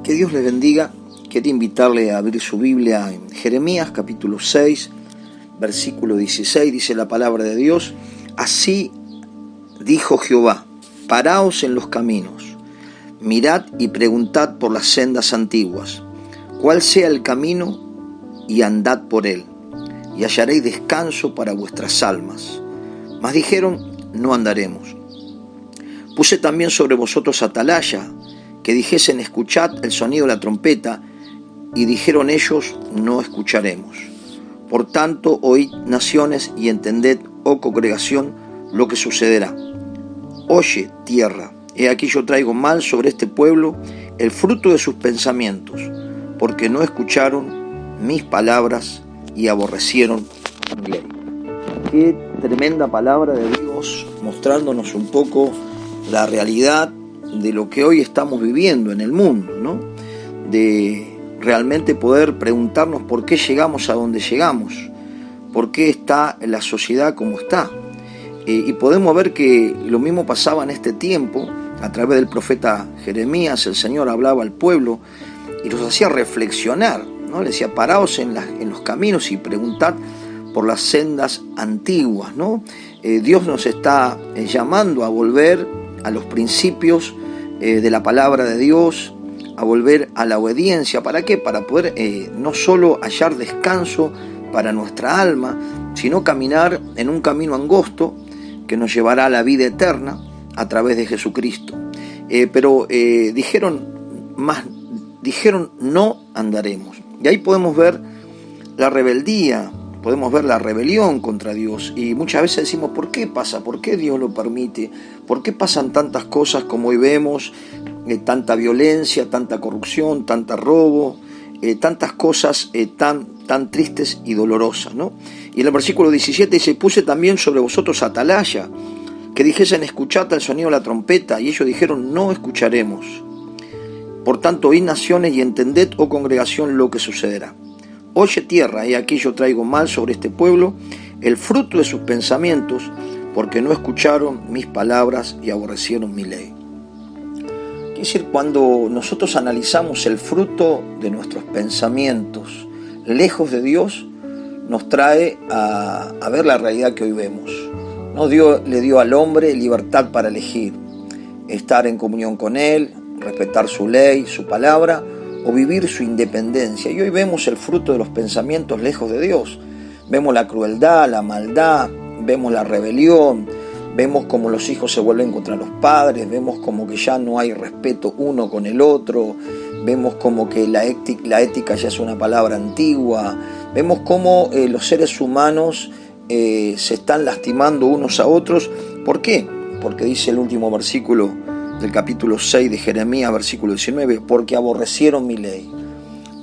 Que Dios les bendiga. Quería invitarle a abrir su Biblia en Jeremías capítulo 6, versículo 16. Dice la palabra de Dios: Así dijo Jehová, paraos en los caminos, mirad y preguntad por las sendas antiguas, cuál sea el camino, y andad por él, y hallaréis descanso para vuestras almas. Mas dijeron, no andaremos. Puse también sobre vosotros atalaya, que dijesen, escuchad el sonido de la trompeta, y dijeron ellos, no escucharemos. Por tanto, oíd naciones y entended, oh congregación, lo que sucederá. Oye, tierra, he aquí yo traigo mal sobre este pueblo el fruto de sus pensamientos, porque no escucharon mis palabras y aborrecieron mi ley. Qué tremenda palabra de Dios, mostrándonos un poco la realidad de lo que hoy estamos viviendo en el mundo, ¿no? De realmente poder preguntarnos por qué llegamos a donde llegamos, por qué está la sociedad como está. Y podemos ver que lo mismo pasaba en este tiempo. A través del profeta Jeremías, el Señor hablaba al pueblo y los hacía reflexionar, ¿no? Le decía, paraos en los caminos y preguntad por las sendas antiguas, ¿no? Dios nos está llamando a volver a los principios de la palabra de Dios, a volver a la obediencia. ¿Para qué? Para poder no solo hallar descanso para nuestra alma, sino caminar en un camino angosto que nos llevará a la vida eterna a través de Jesucristo. Pero dijeron no andaremos. Y ahí podemos ver la rebeldía, podemos ver la rebelión contra Dios. Y muchas veces decimos, ¿por qué pasa? ¿Por qué Dios lo permite? ¿Por qué pasan tantas cosas como hoy vemos? Tanta violencia, tanta corrupción, tanta robo, tantas cosas tan tristes y dolorosas, ¿no? Y en el versículo 17 dice, puse también sobre vosotros atalaya, que dijesen, escuchad el sonido de la trompeta, y ellos dijeron, no escucharemos. Por tanto, oíd naciones y entended, oh congregación, lo que sucederá. Oye tierra, he aquí yo traigo mal sobre este pueblo el fruto de sus pensamientos, porque no escucharon mis palabras y aborrecieron mi ley. Quiere decir, cuando nosotros analizamos el fruto de nuestros pensamientos lejos de Dios, nos trae a ver la realidad que hoy vemos. ¿No? Dios le dio al hombre libertad para elegir, estar en comunión con Él, respetar su ley, su palabra, o vivir su independencia. Y hoy vemos el fruto de los pensamientos lejos de Dios. Vemos la crueldad, la maldad, vemos la rebelión, vemos como los hijos se vuelven contra los padres, vemos como que ya no hay respeto uno con el otro, vemos como que la ética ya es una palabra antigua, vemos como los seres humanos se están lastimando unos a otros. ¿Por qué? Porque dice el último versículo del capítulo 6 de Jeremías, versículo 19, porque aborrecieron mi ley,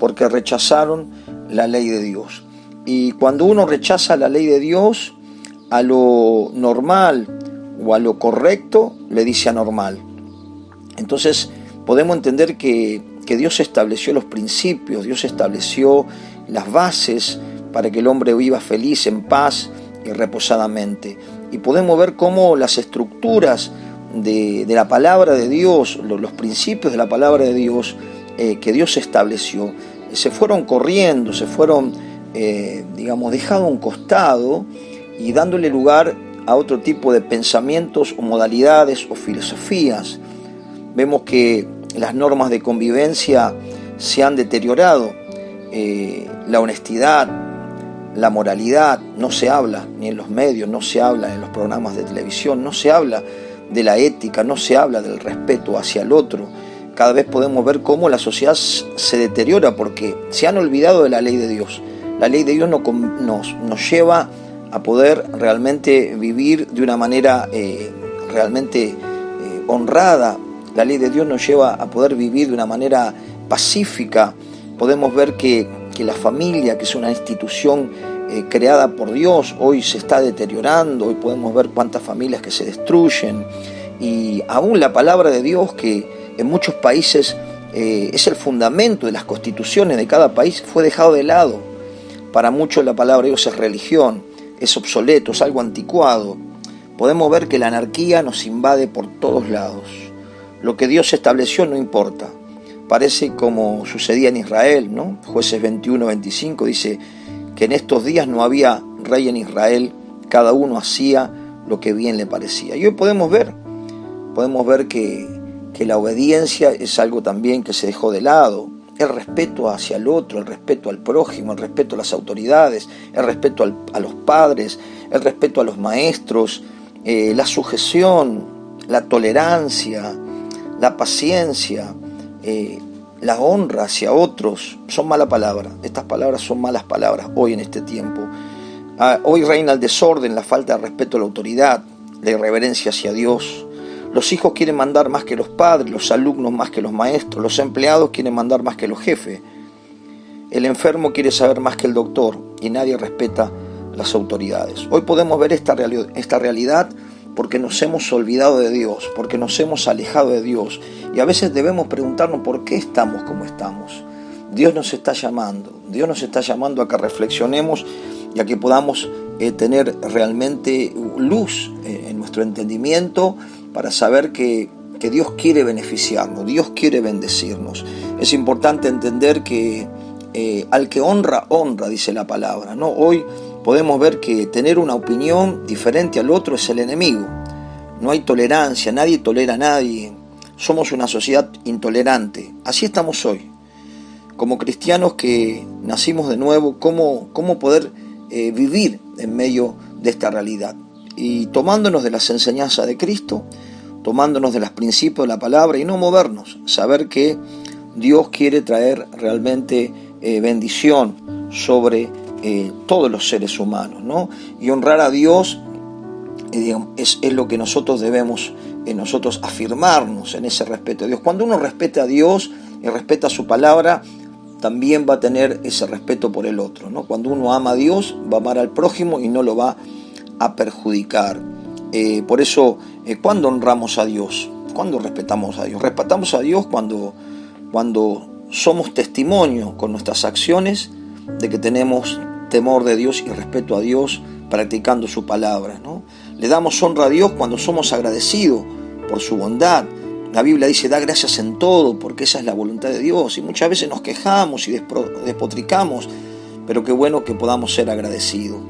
porque rechazaron la ley de Dios. Y cuando uno rechaza la ley de Dios, a lo normal o a lo correcto le dice anormal. Entonces podemos entender que Dios estableció los principios, Dios estableció las bases para que el hombre viva feliz, en paz y reposadamente. Y podemos ver cómo las estructuras de la palabra de Dios, los principios de la palabra de Dios que Dios estableció, se fueron corriendo, se fueron, dejando a un costado y dándole lugar a otro tipo de pensamientos o modalidades o filosofías. Vemos que las normas de convivencia se han deteriorado, la honestidad, la moralidad, no se habla ni en los medios, no se habla en los programas de televisión, no se habla de la ética, no se habla del respeto hacia el otro. Cada vez podemos ver cómo la sociedad se deteriora porque se han olvidado de la ley de Dios. La ley de Dios nos lleva a poder realmente vivir de una manera realmente honrada. La ley de Dios nos lleva a poder vivir de una manera pacífica. Podemos ver que la familia, que es una institución creada por Dios, hoy se está deteriorando. Hoy podemos ver cuántas familias que se destruyen. Y aún la palabra de Dios, que en muchos países es el fundamento de las constituciones de cada país, fue dejado de lado. Para muchos la palabra de Dios es religión, es obsoleto, es algo anticuado. Podemos ver que la anarquía nos invade por todos lados. Lo que Dios estableció no importa. parece como sucedía en Israel, ¿no? Jueces 21-25 dice que en estos días no había rey en Israel, cada uno hacía lo que bien le parecía. Y hoy podemos ver que la obediencia es algo también que se dejó de lado. El respeto hacia el otro, el respeto al prójimo, el respeto a las autoridades, el respeto a los padres, el respeto a los maestros, la sujeción, la tolerancia, la paciencia, la honra hacia otros, son mala palabra. Estas palabras son malas palabras hoy en este tiempo. Hoy reina el desorden, la falta de respeto a la autoridad, la irreverencia hacia Dios. Los hijos quieren mandar más que los padres, los alumnos más que los maestros, los empleados quieren mandar más que los jefes. El enfermo quiere saber más que el doctor y nadie respeta las autoridades. Hoy podemos ver esta realidad porque nos hemos olvidado de Dios, porque nos hemos alejado de Dios. Y a veces debemos preguntarnos por qué estamos como estamos. Dios nos está llamando a que reflexionemos y a que podamos tener realmente luz en nuestro entendimiento para saber que Dios quiere beneficiarnos, Dios quiere bendecirnos. Es importante entender que al que honra, honra, dice la palabra, ¿no? Hoy podemos ver que tener una opinión diferente al otro es el enemigo. No hay tolerancia, nadie tolera a nadie. Somos una sociedad intolerante. Así estamos hoy. Como cristianos que nacimos de nuevo, ¿cómo poder vivir en medio de esta realidad? Y tomándonos de las enseñanzas de Cristo, tomándonos de los principios de la palabra y no movernos, saber que Dios quiere traer realmente bendición sobre todos los seres humanos, ¿no? Y honrar a Dios es lo que nosotros debemos nosotros afirmarnos en ese respeto a Dios. Cuando uno respeta a Dios y respeta su palabra, también va a tener ese respeto por el otro, ¿no? Cuando uno ama a Dios, va a amar al prójimo y no lo va a perjudicar. Por eso, ¿cuándo honramos a Dios? ¿Cuándo respetamos a Dios? Respetamos a Dios cuando somos testimonio con nuestras acciones de que tenemos temor de Dios y respeto a Dios practicando su palabra, ¿no? Le damos honra a Dios cuando somos agradecidos por su bondad. La Biblia dice, da gracias en todo, porque esa es la voluntad de Dios. Y muchas veces nos quejamos y despotricamos, pero qué bueno que podamos ser agradecidos.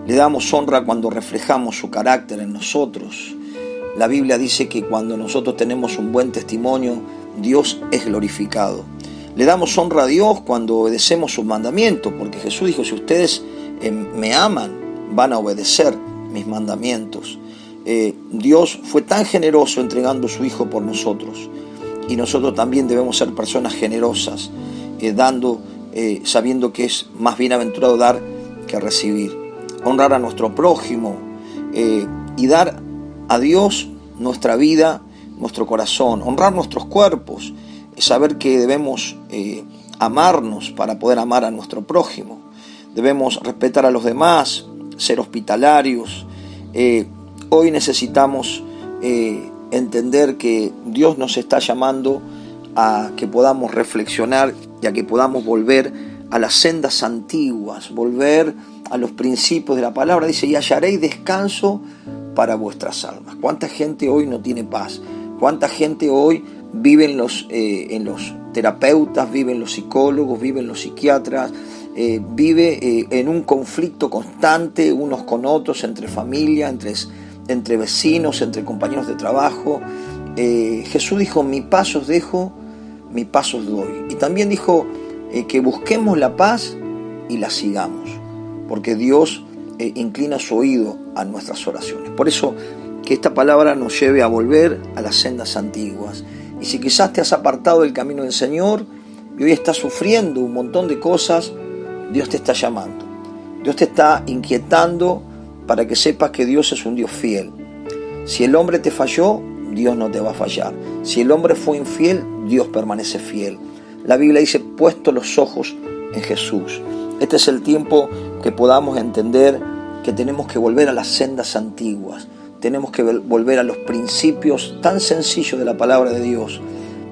Le damos honra cuando reflejamos su carácter en nosotros. La Biblia dice que cuando nosotros tenemos un buen testimonio, Dios es glorificado. Le damos honra a Dios cuando obedecemos sus mandamientos, porque Jesús dijo, si ustedes me aman, van a obedecer mis mandamientos. Dios fue tan generoso entregando a su Hijo por nosotros, y nosotros también debemos ser personas generosas, dando, sabiendo que es más bienaventurado dar que recibir. Honrar a nuestro prójimo y dar a Dios nuestra vida, nuestro corazón. Honrar nuestros cuerpos, saber que debemos amarnos para poder amar a nuestro prójimo. Debemos respetar a los demás, ser hospitalarios. Hoy necesitamos entender que Dios nos está llamando a que podamos reflexionar y a que podamos volver a las sendas antiguas, volver a los principios de la palabra. Dice, y hallaréis descanso para vuestras almas. ¿Cuánta gente hoy no tiene paz? ¿Cuánta gente hoy vive en los terapeutas, vive en los psicólogos, vive en los psiquiatras, vive en un conflicto constante unos con otros, entre familia, entre vecinos, entre compañeros de trabajo? Jesús dijo, mi paz os dejo, mi paz os doy. Y también dijo que busquemos la paz y la sigamos, porque Dios inclina su oído a nuestras oraciones. Por eso, que esta palabra nos lleve a volver a las sendas antiguas. Y si quizás te has apartado del camino del Señor y hoy estás sufriendo un montón de cosas, Dios te está llamando. Dios te está inquietando para que sepas que Dios es un Dios fiel. Si el hombre te falló, Dios no te va a fallar. Si el hombre fue infiel, Dios permanece fiel. La Biblia dice, puesto los ojos en Jesús. Este es el tiempo que podamos entender que tenemos que volver a las sendas antiguas. Tenemos que volver a los principios tan sencillos de la palabra de Dios,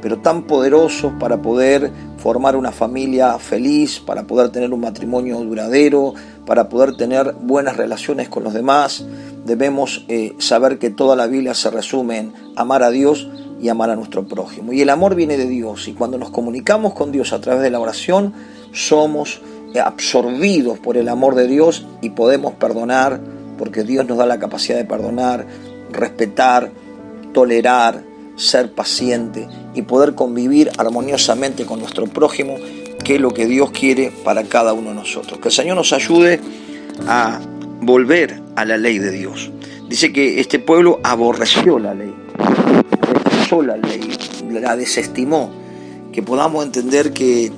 pero tan poderosos para poder formar una familia feliz, para poder tener un matrimonio duradero, para poder tener buenas relaciones con los demás. Debemos saber que toda la Biblia se resume en amar a Dios y amar a nuestro prójimo. Y el amor viene de Dios, y cuando nos comunicamos con Dios a través de la oración, somos absorbidos por el amor de Dios y podemos perdonar, porque Dios nos da la capacidad de perdonar, respetar, tolerar, ser paciente y poder convivir armoniosamente con nuestro prójimo, que es lo que Dios quiere para cada uno de nosotros. Que el Señor nos ayude a volver a la ley de Dios. Dice que este pueblo aborreció la ley, rechazó la ley, la desestimó. Que podamos entender que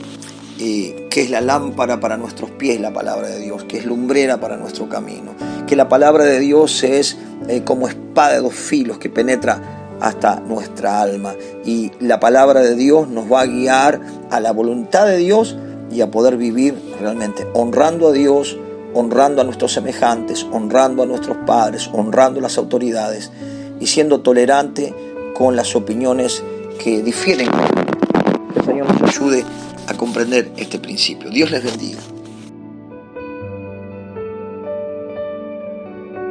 es la lámpara para nuestros pies la palabra de Dios, que es lumbrera para nuestro camino, que la palabra de Dios es como espada de dos filos que penetra hasta nuestra alma, y la palabra de Dios nos va a guiar a la voluntad de Dios y a poder vivir realmente honrando a Dios, honrando a nuestros semejantes, honrando a nuestros padres, honrando a las autoridades y siendo tolerante con las opiniones que difieren. Que el Señor nos ayude a comprender este principio. Dios les bendiga.